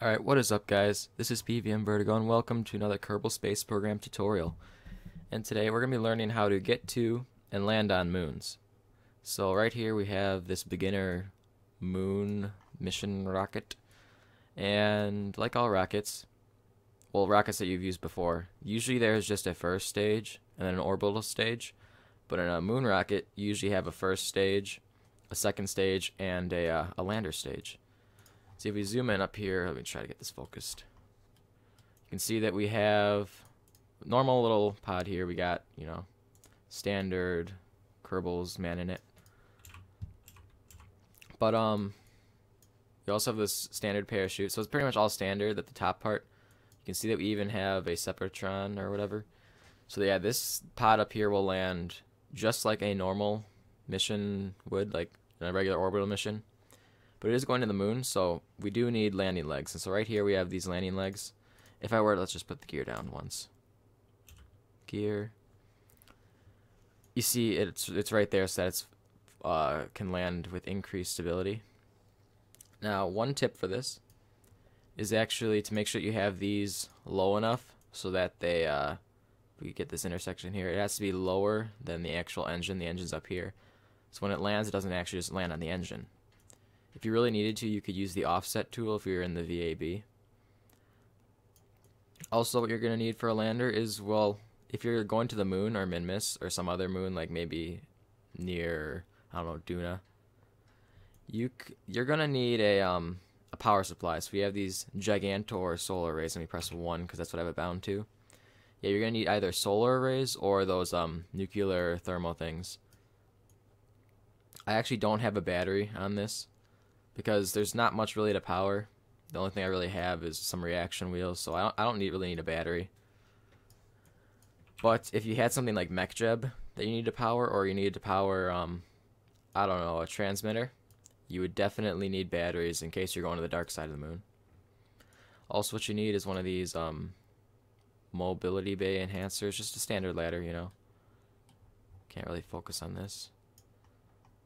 Alright, what is up guys? This is PVM Vertigo and welcome to another Kerbal Space Program tutorial. And today we're going to be learning how to get to and land on moons. So right here we have this beginner moon mission rocket. And like all rockets, well, rockets that you've used before, usually there's just a first stage and then an orbital stage. But in a moon rocket, you usually have a first stage, a second stage, and a lander stage. See, if we zoom in up here, let me try to get this focused. You can see that we have normal little pod here. We got, standard Kerbals man in it. But we also have this standard parachute. So it's pretty much all standard at the top part. You can see that we even have a Separaton or whatever. So yeah, this pod up here will land just like a normal mission would, like in a regular orbital mission. But it is going to the moon, so we do need landing legs. And so right here we have these landing legs. If I were, let's just put the gear down once. Gear. You see it's right there, so that it's can land with increased stability. Now, one tip for this is actually to make sure you have these low enough so that they we get this intersection here. It has to be lower than the actual engine. The engine's up here, so when it lands, it doesn't actually just land on the engine. If you really needed to, you could use the offset tool if you're in the VAB. Also, what you're going to need for a lander is, well, if you're going to the moon or Minmus or some other moon, like maybe near, I don't know, Duna, you're going to need a power supply. So we have these Gigantor solar arrays. Let me press 1 because that's what I have it bound to. Yeah, you're going to need either solar arrays or those nuclear thermal things. I actually don't have a battery on this, because there's not much really to power. The only thing I really have is some reaction wheels, so I don't really need a battery. But if you had something like MechJeb that you need to power, or you need to power, I don't know, a transmitter, you would definitely need batteries in case you're going to the dark side of the moon. Also, what you need is one of these mobility bay enhancers, just a standard ladder, Can't really focus on this,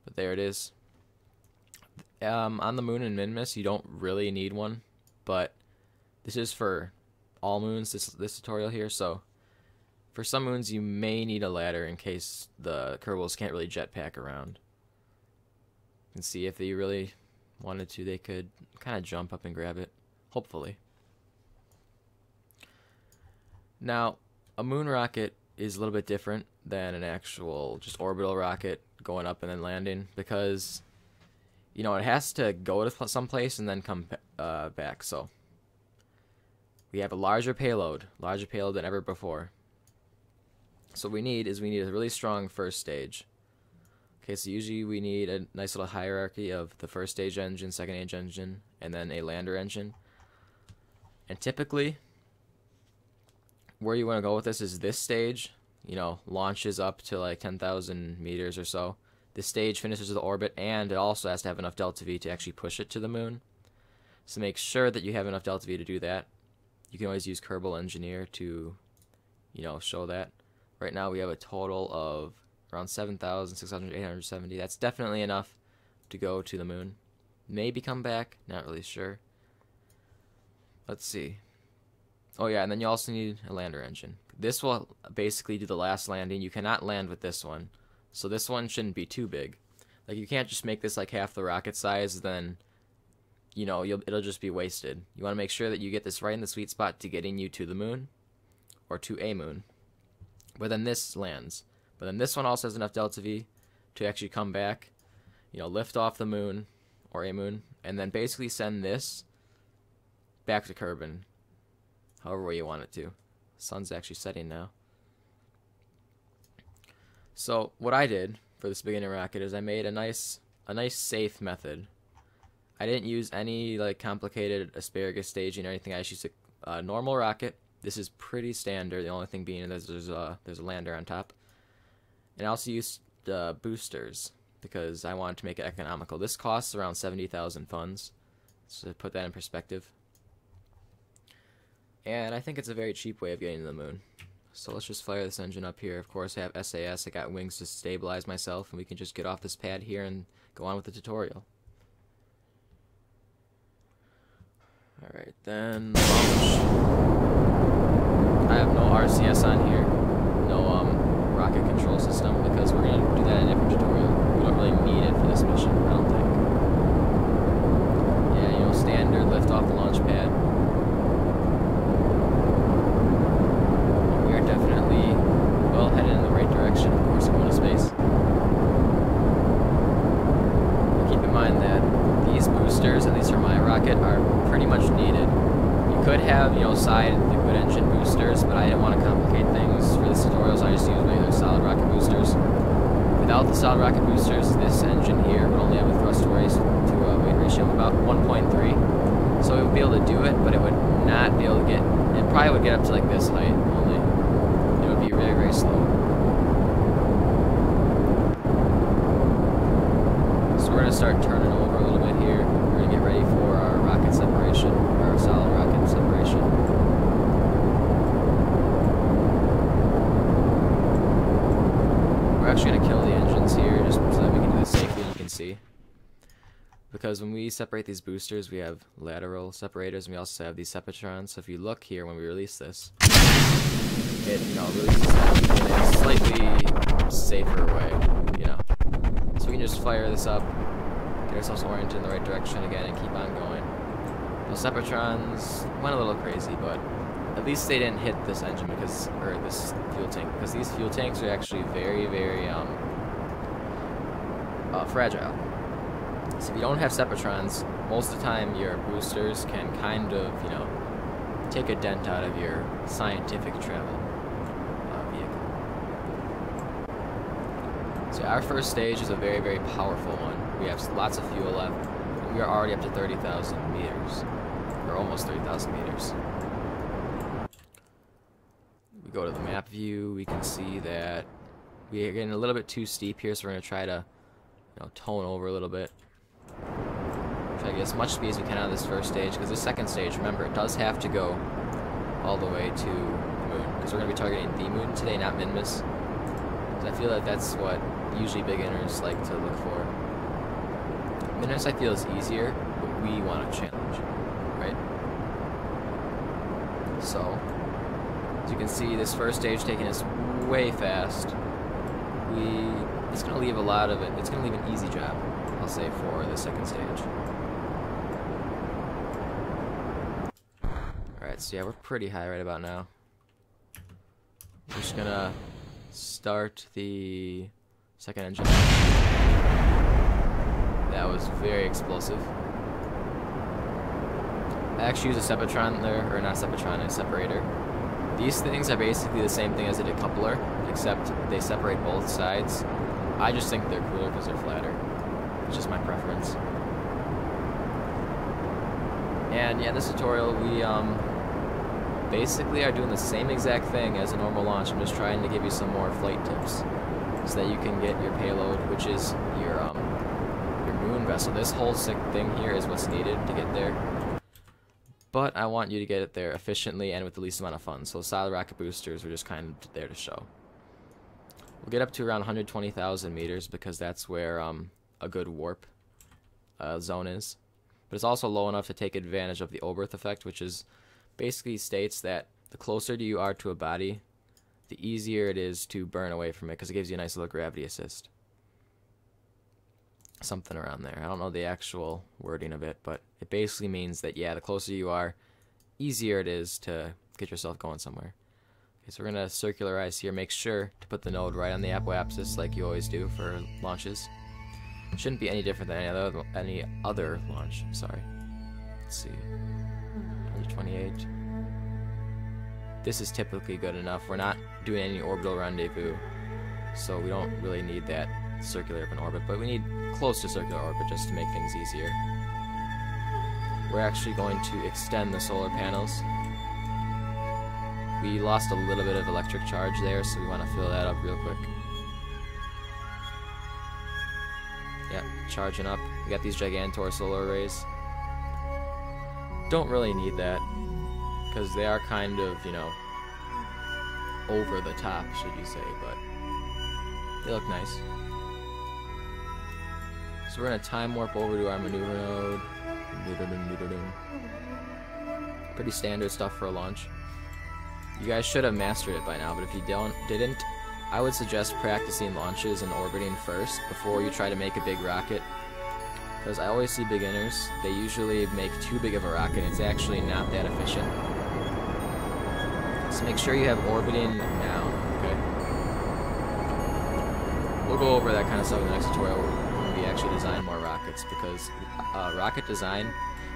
but there it is. On the moon in Minmus, you don't really need one, but this is for all moons, this tutorial here, so for some moons you may need a ladder in case the Kerbals can't really jetpack around. You can see if they really wanted to, they could kind of jump up and grab it, hopefully. Now, a moon rocket is a little bit different than an actual just orbital rocket going up and then landing, because it has to go to someplace and then come back. So we have a larger payload than ever before. So what we need is a really strong first stage. Okay, so usually we need a nice little hierarchy of the first stage engine, second stage engine, and then a lander engine. And typically, where you want to go with this is this stage, launches up to like 10,000 meters or so. This stage finishes the orbit, and it also has to have enough delta V to actually push it to the moon. So make sure that you have enough delta V to do that. You can always use Kerbal Engineer to, show that. Right now we have a total of around 7,870. That's definitely enough to go to the moon. Maybe come back, not really sure. Let's see. Oh yeah, and then you also need a lander engine. This will basically do the last landing. You cannot land with this one. So this one shouldn't be too big. Like, you can't just make this like half the rocket size, then, it'll just be wasted. You want to make sure that you get this right in the sweet spot to getting you to the moon, or to a moon. But then this lands. But then this one also has enough delta V to actually come back, lift off the moon, or a moon, and then basically send this back to Kerbin, however way you want it to. The sun's actually setting now. So what I did for this beginner rocket is I made a nice safe method. I didn't use any like complicated asparagus staging or anything. I just used a normal rocket. This is pretty standard. The only thing being there's a lander on top. And I also used boosters because I wanted to make it economical. This costs around 70,000 funds, so to put that in perspective. And I think it's a very cheap way of getting to the moon. So let's just fire this engine up here. Of course, I have SAS. I got wings to stabilize myself, and we can just get off this pad here and go on with the tutorial. Alright, then launch. I have no RCS on here, no rocket control system, because we're going to do that in a different tutorial. We don't really need it for this mission, I don't think. Yeah, you know, standard lift off the launch pad. We are definitely well headed in the right direction, of course, going to space. Keep in mind that these boosters, at least for my rocket, are pretty much needed. You could have, you know, side liquid engine boosters, but I didn't want to complicate things for this tutorial, so I just used regular solid rocket boosters. Without the solid rocket boosters, this engine here would only have a thrust to weight ratio of about 1.3. So it would be able to do it, but it would not be able to get, it probably would get up to like this height only. It would be very, very slow. So we're going to start turning over a little bit here. We're going to get ready for our rocket separation, our solid rocket separation. We're actually going to kill the engines here just so that we can do this safely, you can see. Because when we separate these boosters, we have lateral separators, and we also have these sepatrons. So if you look here when we release this, it, you know, releases them in a slightly safer way, you know. So we can just fire this up, get ourselves oriented in the right direction again, and keep on going. Those sepatrons went a little crazy, but at least they didn't hit this engine because, or this fuel tank, because these fuel tanks are actually very, very fragile. So if you don't have sepatrons, most of the time your boosters can kind of, you know, take a dent out of your scientific travel vehicle. So our first stage is a very, very powerful one. We have lots of fuel left. We are already up to 30,000 meters, or almost 30,000 meters. We go to the map view, we can see that we are getting a little bit too steep here, so we're going to try to, you know, tone over a little bit. Try to get as much speed as we can out of this first stage, because this second stage, remember, it does have to go all the way to the moon, because we're going to be targeting the moon today, not Minmus. So I feel that that's what usually beginners like to look for. Minmus I feel is easier, but we want a challenge, right? So, as you can see, this first stage taking us way fast. It's going to leave a lot of it. It's going to leave an easy job, I'll say, for the second stage. Alright, so yeah, we're pretty high right about now. We're just going to start the second engine. That was very explosive. I actually use a sepatron there, or not sepatron, a separator. These things are basically the same thing as a decoupler, except they separate both sides. I just think they're cooler because they're flatter. It's just my preference. And yeah, this tutorial, we basically are doing the same exact thing as a normal launch. I'm just trying to give you some more flight tips so that you can get your payload, which is your moon vessel. This whole sick thing here is what's needed to get there. But I want you to get it there efficiently and with the least amount of fun. So solid rocket boosters are just kind of there to show. We'll get up to around 120,000 meters because that's where a good warp zone is. But it's also low enough to take advantage of the Oberth effect, which is basically states that the closer you are to a body, the easier it is to burn away from it because it gives you a nice little gravity assist. Something around there. I don't know the actual wording of it, but it basically means that, yeah, the closer you are, easier it is to get yourself going somewhere. Okay, so we're going to circularize here. Make sure to put the node right on the apoapsis like you always do for launches. It shouldn't be any different than any other launch. Sorry. Let's see. 128. This is typically good enough. We're not doing any orbital rendezvous, so we don't really need that circular open orbit, but we need close to circular orbit just to make things easier. We're actually going to extend the solar panels. We lost a little bit of electric charge there, so we want to fill that up real quick. Yep, charging up. We got these Gigantor solar arrays. Don't really need that, because they are kind of, you know, over the top, should you say, but they look nice. So we're going to time warp over to our maneuver node. Pretty standard stuff for a launch. You guys should have mastered it by now, but if you didn't, I would suggest practicing launches and orbiting first before you try to make a big rocket. Because I always see beginners, they usually make too big of a rocket, and it's actually not that efficient. So make sure you have orbiting now, okay? We'll go over that kind of stuff in the next tutorial when we actually design more rockets, because rocket design,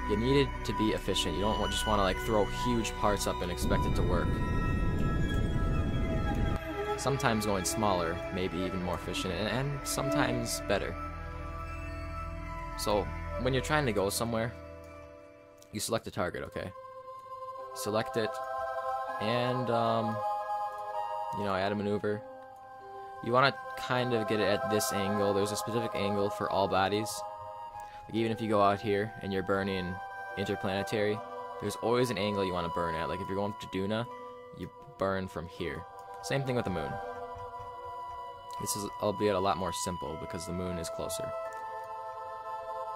you need it to be efficient. You don't just want to like throw huge parts up and expect it to work. Sometimes going smaller may be even more efficient, and sometimes better. So, when you're trying to go somewhere, you select a target, okay? Select it, and, you know, add a maneuver. You want to kind of get it at this angle. There's a specific angle for all bodies. Like, even if you go out here and you're burning interplanetary, there's always an angle you want to burn at. Like, if you're going to Duna, you burn from here. Same thing with the moon. This is albeit a lot more simple because the moon is closer.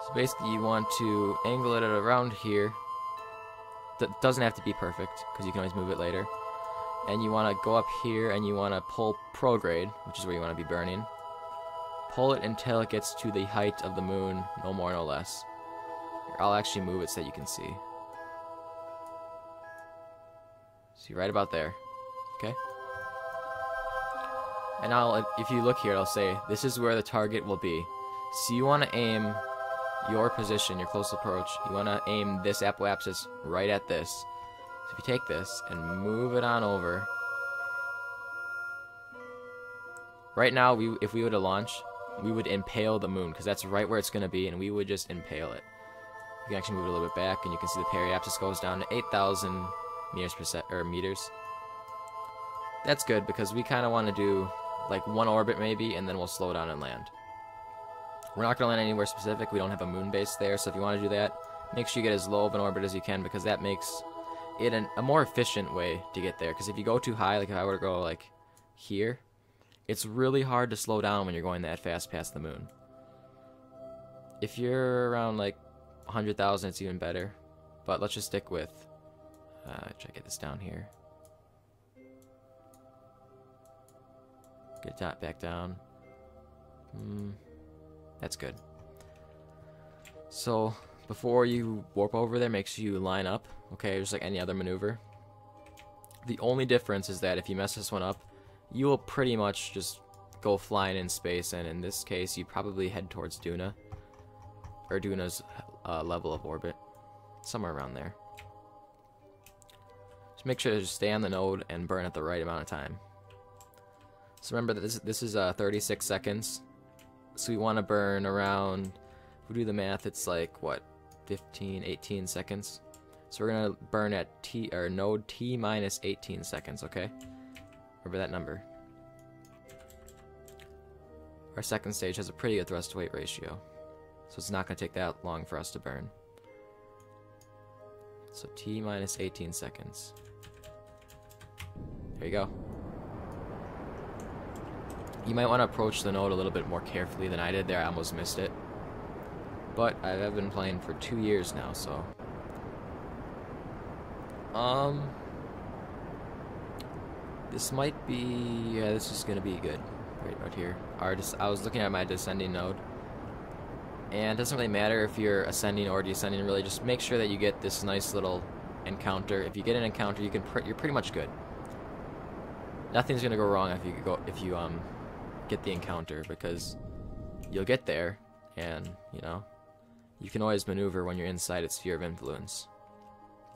So basically you want to angle it at around here. That doesn't have to be perfect because you can always move it later. And you want to go up here and you want to pull prograde, which is where you want to be burning. Pull it until it gets to the height of the moon, no more, no less. Here, I'll actually move it so that you can see. See, right about there. Okay? And now, if you look here, it'll say, this is where the target will be. So you want to aim your position, your close approach. You want to aim this apoapsis right at this. So if you take this and move it on over. Right now, if we were to launch, we would impale the moon, because that's right where it's going to be, and we would just impale it. You can actually move it a little bit back, and you can see the periapsis goes down to 8,000 meters per meters. That's good, because we kind of want to do like one orbit maybe, and then we'll slow down and land. We're not going to land anywhere specific. We don't have a moon base there, so if you want to do that, make sure you get as low of an orbit as you can, because that makes it a more efficient way to get there. Because if you go too high, like if I were to go like here, it's really hard to slow down when you're going that fast past the moon. If you're around like 100,000, it's even better. But let's just stick with, try to get this down here. Get that back down. That's good. So, before you warp over there, make sure you line up, okay, just like any other maneuver. The only difference is that if you mess this one up, you will pretty much just go flying in space, and in this case, you probably head towards Duna, or Duna's level of orbit, somewhere around there. Just make sure to just stay on the node and burn at the right amount of time. So remember that this is 36 seconds. So we want to burn around, if we do the math, it's like, what, 15, 18 seconds? So we're going to burn at node T minus 18 seconds, okay? Remember that number. Our second stage has a pretty good thrust to weight ratio, so it's not going to take that long for us to burn. So T minus 18 seconds. There you go. You might want to approach the node a little bit more carefully than I did there. I almost missed it. But I've been playing for 2 years now, so... This might be... Yeah, this is going to be good. Right here. I was looking at my descending node. And it doesn't really matter if you're ascending or descending, really. Just make sure that you get this nice little encounter. If you get an encounter, you're pretty much good. Nothing's going to go wrong if you get the encounter, because you'll get there, and, you know, you can always maneuver when you're inside its sphere of influence.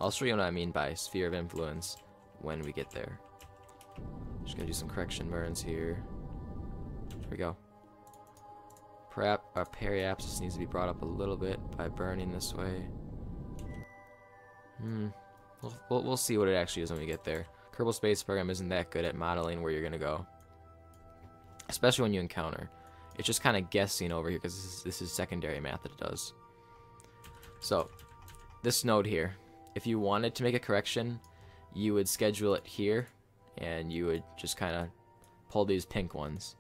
I'll show you what I mean by sphere of influence when we get there. Just gonna do some correction burns here. There we go. Our periapsis needs to be brought up a little bit by burning this way. We'll see what it actually is when we get there. Kerbal Space Program isn't that good at modeling where you're gonna go, especially when you encounter. It's just kind of guessing over here, because this is secondary math that it does. So, this node here, if you wanted to make a correction, you would schedule it here, and you would just kind of pull these pink ones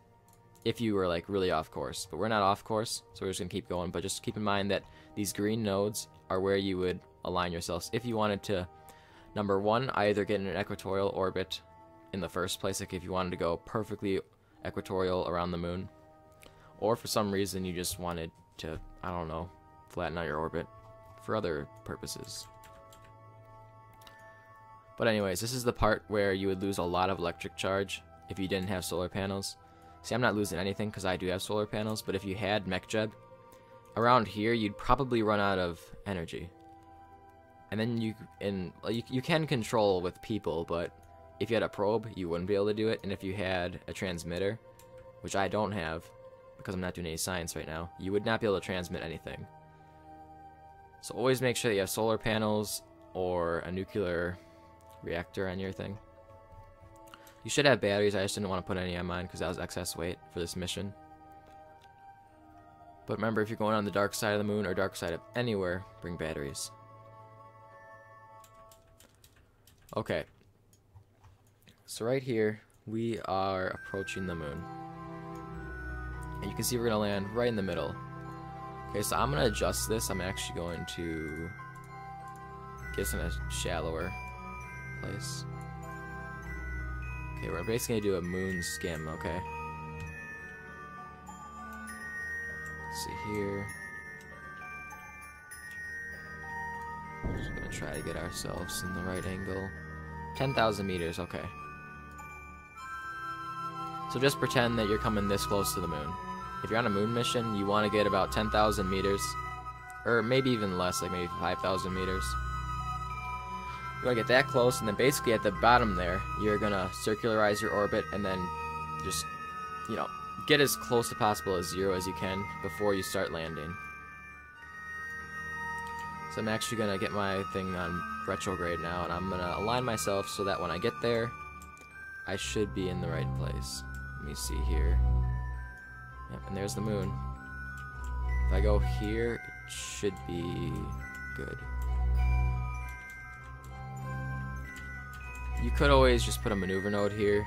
if you were like really off course. But we're not off course, so we're just gonna keep going. But just keep in mind that these green nodes are where you would align yourselves if you wanted to Number one, either get in an equatorial orbit in the first place, like if you wanted to go perfectly equatorial around the moon, or for some reason you just wanted to, I don't know, flatten out your orbit for other purposes. But anyways, this is the part where you would lose a lot of electric charge if you didn't have solar panels. See, I'm not losing anything because I do have solar panels, but if you had MechJeb, around here you'd probably run out of energy. And then you can control with people, but if you had a probe, you wouldn't be able to do it. And if you had a transmitter, which I don't have because I'm not doing any science right now, you would not be able to transmit anything. So always make sure that you have solar panels or a nuclear reactor on your thing. You should have batteries. I just didn't want to put any on mine because that was excess weight for this mission. But remember, if you're going on the dark side of the moon or dark side of anywhere, bring batteries. Okay. So right here, we are approaching the moon. And you can see we're going to land right in the middle. Okay, so I'm going to adjust this. I'm actually going to get us in a shallower place. Okay, we're basically going to do a moon skim, okay? Let's see here. Just going to try to get ourselves in the right angle. 10,000 meters, okay. So just pretend that you're coming this close to the moon. If you're on a moon mission, you want to get about 10,000 meters. Or maybe even less, like maybe 5,000 meters. You want to get that close, and then basically at the bottom there, you're going to circularize your orbit, and then just, you know, get as close to possible as 0 as you can before you start landing. So I'm actually going to get my thing on retrograde now, and I'm going to align myself so that when I get there, I should be in the right place. Let me see here. Yep, and there's the moon. If I go here, it should be good. You could always just put a maneuver node here,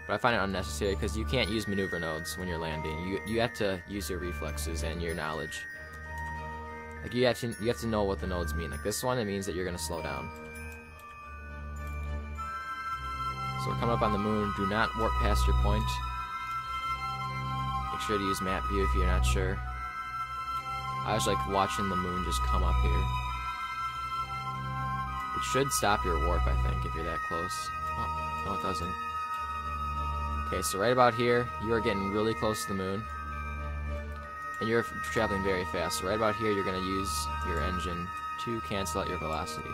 but I find it unnecessary because you can't use maneuver nodes when you're landing. You have to use your reflexes and your knowledge. Like you have to know what the nodes mean. Like this one, it means that you're gonna slow down. So we're coming up on the moon. Do not warp past your point. Make sure to use map view if you're not sure. I was like watching the moon just come up here. It should stop your warp, I think, if you're that close. Oh, no, it doesn't. Okay, so right about here, you are getting really close to the moon. And you're traveling very fast. So right about here, you're going to use your engine to cancel out your velocity.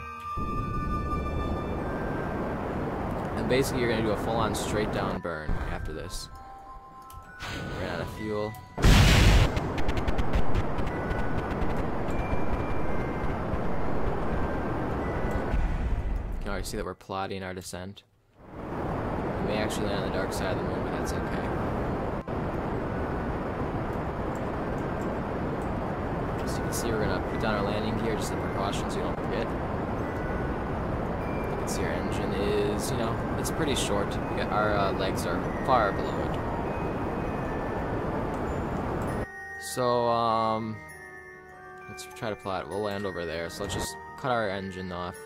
And basically, you're going to do a full-on straight-down burn after this. Ran out of fuel. You can already see that we're plotting our descent. We may actually land on the dark side of the moon, but that's okay. As you can see, we're going to put down our landing gear just as a precaution so you don't forget. You can see our engine is, you know, it's pretty short. Our legs are far below it. So, let's try to plot. We'll land over there. So let's just cut our engine off.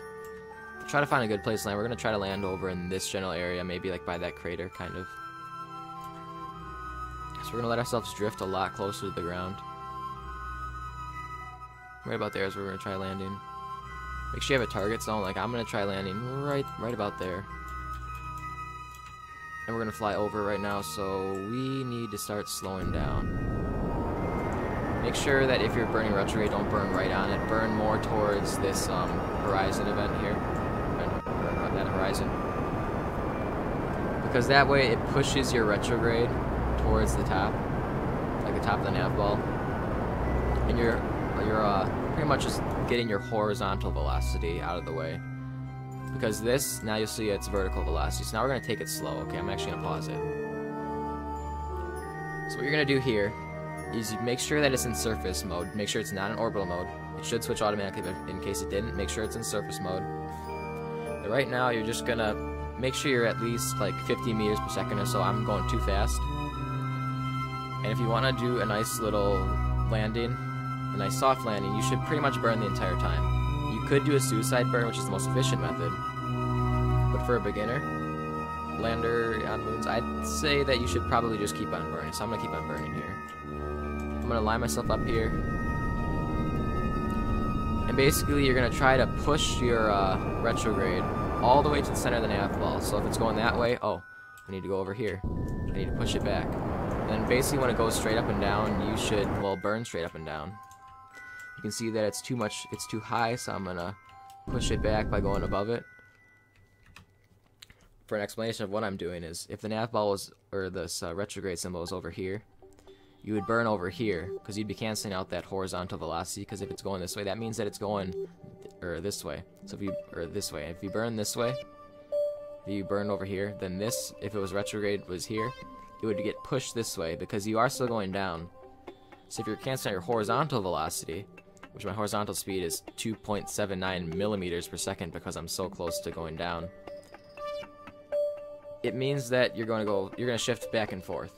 Try to find a good place to land. We're going to try to land over in this general area, maybe like by that crater, kind of. So we're going to let ourselves drift a lot closer to the ground. Right about there is where we're going to try landing. Make sure you have a target zone. Like, I'm going to try landing right about there. And we're going to fly over right now, so we need to start slowing down. Make sure that if you're burning retrograde, don't burn right on it. Burn more towards this horizon event here. That horizon. Because that way it pushes your retrograde towards the top. Like the top of the nav ball. And you're pretty much just getting your horizontal velocity out of the way. Because this, now you'll see it's vertical velocity. So now we're going to take it slow. Okay, I'm actually going to pause it. So what you're going to do here is you make sure that it's in surface mode. Make sure it's not in orbital mode. It should switch automatically, but in case it didn't, make sure it's in surface mode. But right now, you're just going to make sure you're at least like 50 meters per second or so. I'm going too fast. And if you want to do a nice little landing, a nice soft landing, you should pretty much burn the entire time. You could do a suicide burn, which is the most efficient method. But for a beginner lander on moons, I'd say that you should probably just keep on burning. So I'm going to keep on burning here. I'm going to line myself up here. And basically, you're going to try to push your retrograde all the way to the center of the nav ball. So if it's going that way, oh, I need to go over here. I need to push it back. And then basically when it goes straight up and down, you should, well, burn straight up and down. You can see that it's too much, it's too high, so I'm going to push it back by going above it. For an explanation of what I'm doing is, if the nav ball was, or this retrograde symbol was over here, you would burn over here, because you'd be canceling out that horizontal velocity, because if it's going this way, that means that it's going, or this way. So if you, or this way, if you burn this way, if you burn over here, then this, if it was retrograde, was here, it would get pushed this way, because you are still going down. So if you're canceling out your horizontal velocity, which my horizontal speed is 2.79 millimeters per second because I'm so close to going down, it means that you're going to shift back and forth.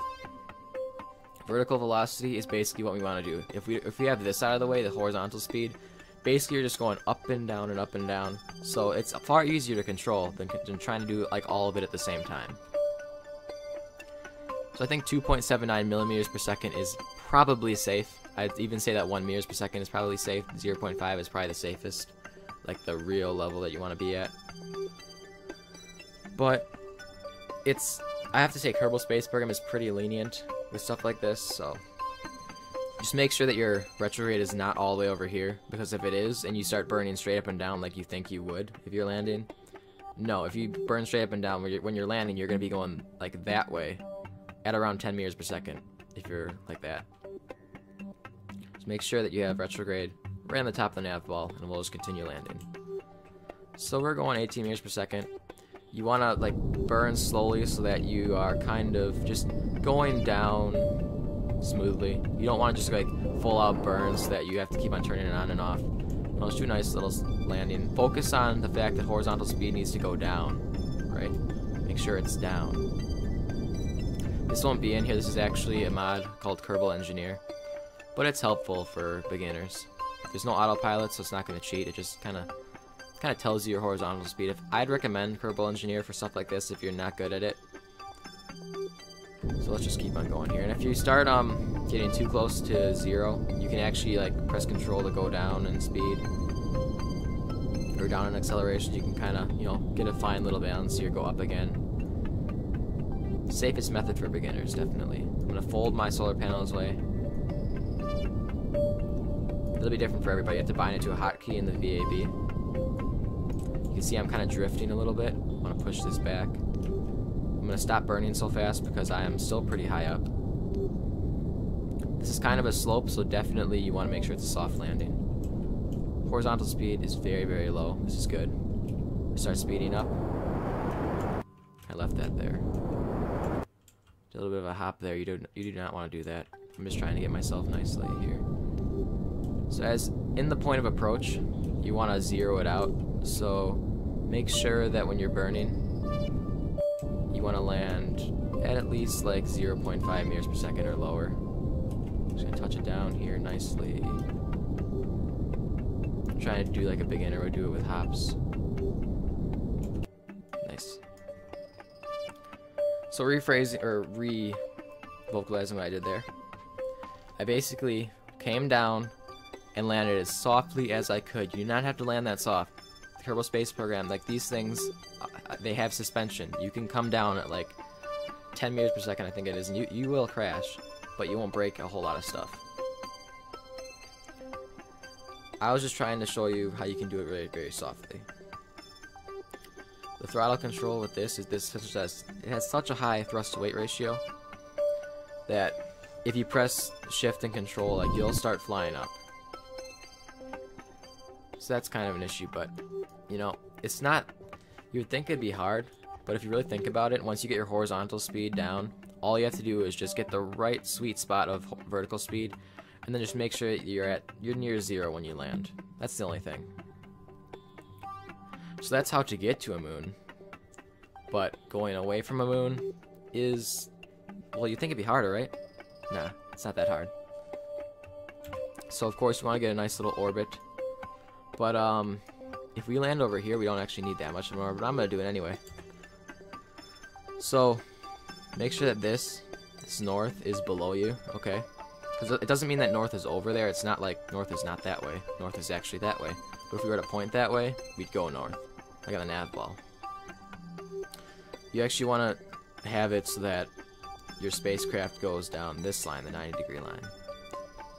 Vertical velocity is basically what we want to do. If we have this out of the way, the horizontal speed, basically you're just going up and down and up and down. So it's far easier to control than trying to do like all of it at the same time. So I think 2.79 millimeters per second is probably safe. I'd even say that 1 meters per second is probably safe. 0.5 is probably the safest, like the real level that you want to be at. But I have to say Kerbal Space Program is pretty lenient with stuff like this, so just make sure that your retrograde is not all the way over here, because if it is, and you start burning straight up and down like you think you would if you're landing, no, if you burn straight up and down when you're landing, you're going to be going like that way at around 10 meters per second if you're like that. Just make sure that you have retrograde right on the top of the nav ball, and we'll just continue landing. So we're going 18 meters per second. You want to like burn slowly so that you are kind of just going down smoothly. You don't want to just like full out burn so that you have to keep on turning it on and off. No, just do a nice little landing. Focus on the fact that horizontal speed needs to go down, right? Make sure it's down. This won't be in here. This is actually a mod called Kerbal Engineer, but it's helpful for beginners. There's no autopilot, so it's not going to cheat. It just kind of tells you your horizontal speed. I'd recommend Kerbal Engineer for stuff like this if you're not good at it. So let's just keep on going here. And if you start getting too close to 0, you can actually like press Control to go down in speed or down in acceleration. You can kind of, you know, get a fine little balance here, go up again. Safest method for beginners, definitely. I'm gonna fold my solar panels away. It'll be different for everybody. You have to bind it to a hotkey in the VAB. You can see I'm kind of drifting a little bit. I want to push this back. I'm going to stop burning so fast because I am still pretty high up. This is kind of a slope, so definitely you want to make sure it's a soft landing. Horizontal speed is very, very low. This is good. Start speeding up. I left that there. Did a little bit of a hop there. You do not want to do that. I'm just trying to get myself nicely here. So as in the point of approach, you want to zero it out. So make sure that when you're burning, you want to land at least like 0.5 meters per second or lower. Just gonna touch it down here nicely. I'm trying to do like a beginner would do it with hops. Nice. So rephrasing or re-vocalizing what I did there. I basically came down and landed as softly as I could. You do not have to land that soft. The Kerbal Space Program, like these things, they have suspension. You can come down at like 10 meters per second, I think it is, and you will crash, but you won't break a whole lot of stuff. I was just trying to show you how you can do it very, very softly. The throttle control with this is it has such a high thrust to weight ratio that if you press shift and control, like you'll start flying up. So that's kind of an issue, but you know, it's not, you would think it'd be hard, but if you really think about it, once you get your horizontal speed down, all you have to do is just get the right sweet spot of vertical speed, and then just make sure you're near 0 when you land. That's the only thing. So that's how to get to a moon. But going away from a moon is, well, you'd think it'd be harder, right? Nah, it's not that hard. So of course you want to get a nice little orbit. But if we land over here, we don't actually need that much more, but I'm going to do it anyway. So, make sure that this north is below you, okay? Because it doesn't mean that north is over there. It's not like north is not that way. North is actually that way. But if we were to point that way, we'd go north. I got a nav ball. You actually want to have it so that your spacecraft goes down this line, the 90-degree line.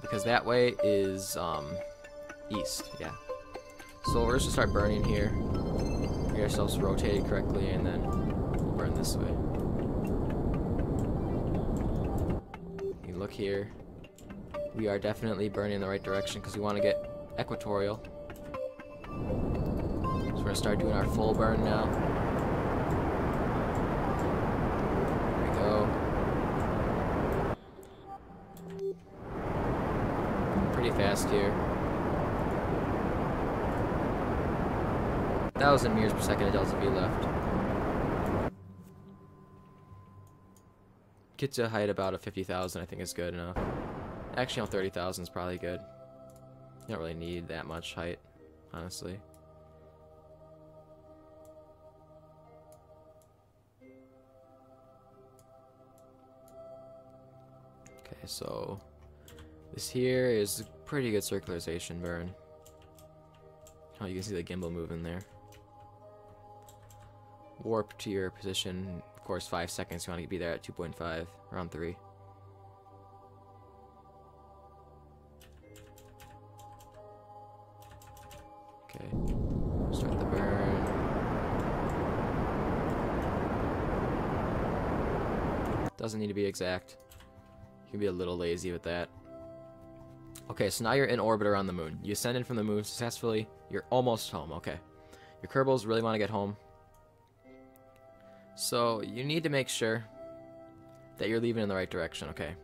Because that way is east, yeah. So we're just gonna start burning here. Get ourselves rotated correctly, and then we'll burn this way. You look here. We are definitely burning in the right direction because we want to get equatorial. So we're gonna start doing our full burn now. There we go. Pretty fast here. 1,000 meters per second at delta V left. Get to a height about a 50,000, I think is good enough. Actually, no, 30,000 is probably good. You don't really need that much height, honestly. Okay, so this here is a pretty good circularization burn. Oh, you can see the gimbal moving there. Warp to your position, of course, 5 seconds. You want to be there at 2.5, around 3. Okay, start the burn. Doesn't need to be exact. You can be a little lazy with that. Okay, so now you're in orbit around the moon. You ascended from the moon successfully. You're almost home, okay. Your Kerbals really want to get home. So you need to make sure that you're leaving in the right direction, okay.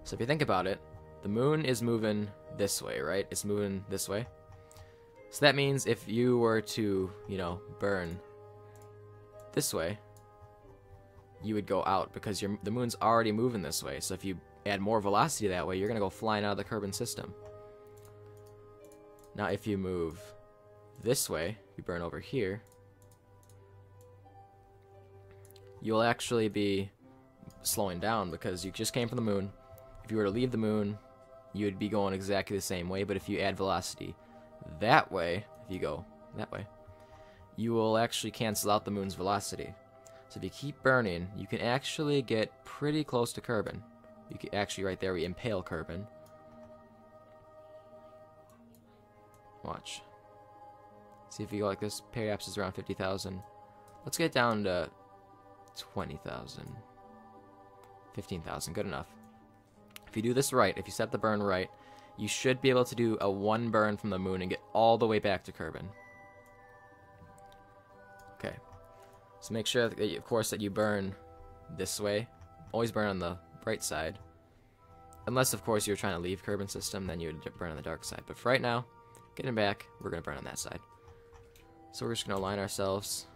So if you think about it, the moon is moving this way, right? It's moving this way. So that means if you were to, you know, burn this way, you would go out because the moon's already moving this way. So if you add more velocity that way, you're going to go flying out of the Kerbin system. Now if you move this way, you burn over here, you'll actually be slowing down because you just came from the moon. If you were to leave the moon, you'd be going exactly the same way, but if you add velocity that way, if you go that way, you will actually cancel out the moon's velocity. So if you keep burning, you can actually get pretty close to Kerbin. You can actually, right there, we impale Kerbin. Watch. See if you go like this, periapsis is around 50,000. Let's get down to 20,000. 15,000, good enough. If you do this right, if you set the burn right, you should be able to do a 1 burn from the moon and get all the way back to Kerbin. Okay. So make sure, that, of course, that you burn this way. Always burn on the bright side. Unless, of course, you're trying to leave Kerbin system, then you would burn on the dark side. But for right now, getting back, we're going to burn on that side. So we're just going to align ourselves.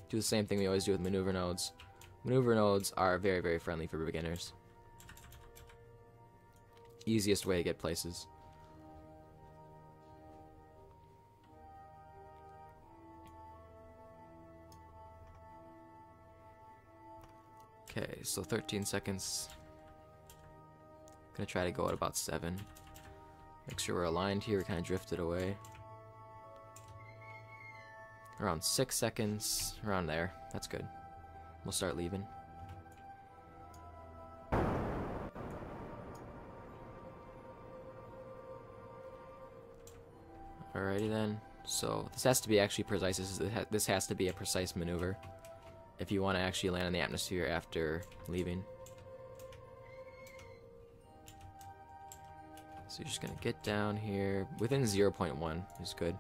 Do the same thing we always do with maneuver nodes. Maneuver nodes are very, very friendly for beginners. Easiest way to get places. Okay, so 13 seconds. Gonna try to go at about 7. Make sure we're aligned here, we kind of drifted away. Around 6 seconds, around there. That's good. We'll start leaving. Alrighty then. So this has to be actually precise. This has to be a precise maneuver if you want to actually land in the atmosphere after leaving. So you're just gonna get down here within 0.1 is good.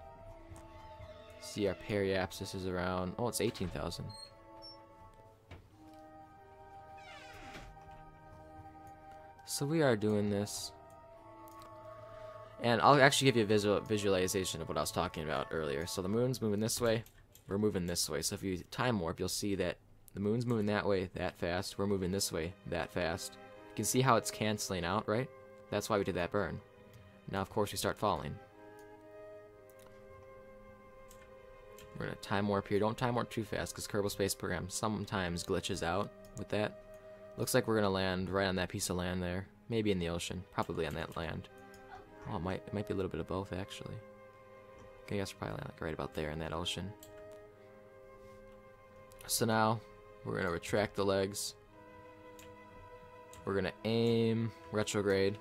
See our periapsis is around, oh, it's 18,000. So we are doing this. And I'll actually give you a visualization of what I was talking about earlier. So the moon's moving this way, we're moving this way. So if you time warp, you'll see that the moon's moving that way that fast, we're moving this way that fast. You can see how it's canceling out, right? That's why we did that burn. Now, of course, we start falling. We're gonna time warp here. Don't time warp too fast because Kerbal Space Program sometimes glitches out with that. Looks like we're gonna land right on that piece of land there. Maybe in the ocean. Probably on that land. Oh, it might be a little bit of both actually. Okay, I guess we're probably like right about there in that ocean. So now we're gonna retract the legs. We're gonna aim retrograde.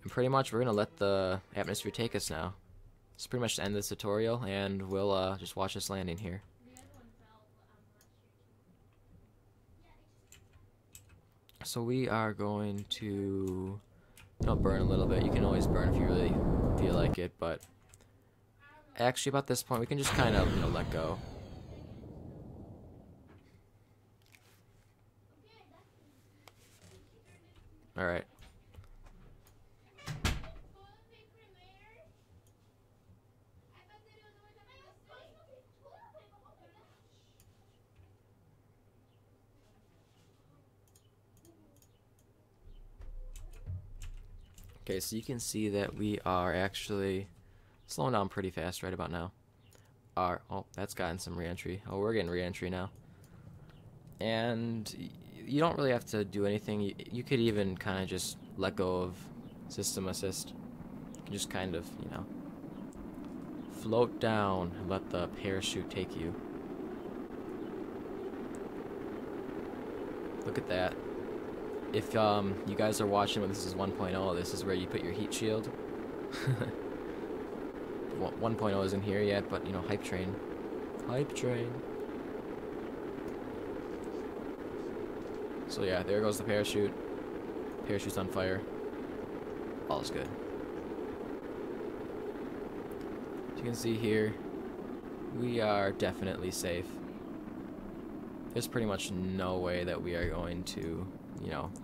And pretty much we're gonna let the atmosphere take us now. It's pretty much the end of this tutorial, and we'll just watch this landing here. So we are going to burn a little bit. You can always burn if you really feel like it, but actually about this point we can just kind of let go. All right. Okay, so you can see that we are actually slowing down pretty fast right about now. Oh, that's gotten some re-entry. Oh, we're getting re-entry now. And you don't really have to do anything. You could even kind of just let go of system assist. You can just kind of, float down and let the parachute take you. Look at that. If you guys are watching when this is 1.0, this is where you put your heat shield. 1.0 isn't here yet, but hype train. Hype train. So yeah, there goes the parachute. Parachute's on fire. All is good. As you can see here, we are definitely safe. There's pretty much no way that we are going to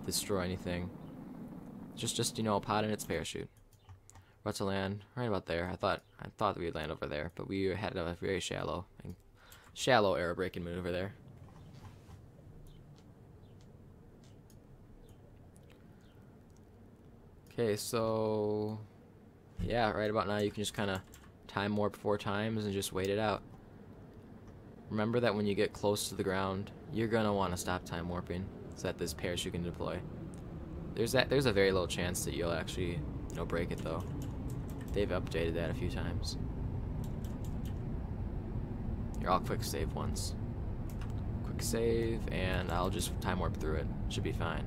destroy anything. Just a pod in its parachute. We're about to land right about there. I thought that we'd land over there, but we had a very shallow aero braking maneuver there. Okay, so yeah, right about now you can just kind of time warp 4 times and just wait it out. Remember that when you get close to the ground, you're gonna want to stop time warping so that this parachute can deploy. There's a very low chance that you'll actually break it though. They've updated that a few times. Here, I'll quick save once. Quick save, and I'll just time warp through it. Should be fine.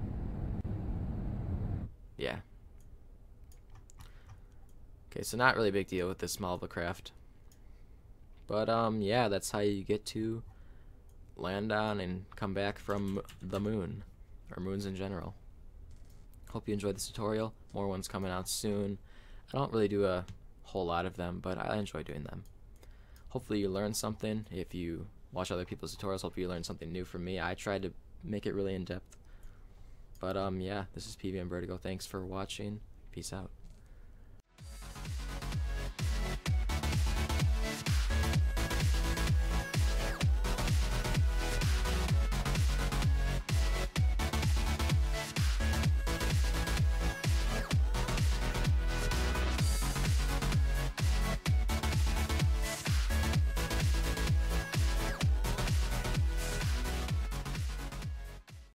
Yeah. Okay, so not really a big deal with this small of a craft. But yeah, that's how you get to land on and come back from the moon, or moons in general. Hope you enjoyed this tutorial. More ones coming out soon. I don't really do a whole lot of them, but I enjoy doing them. Hopefully you learned something. If you watch other people's tutorials, hopefully you learned something new from me. I tried to make it really in-depth. But yeah, this is PV and Vertigo. Thanks for watching. Peace out.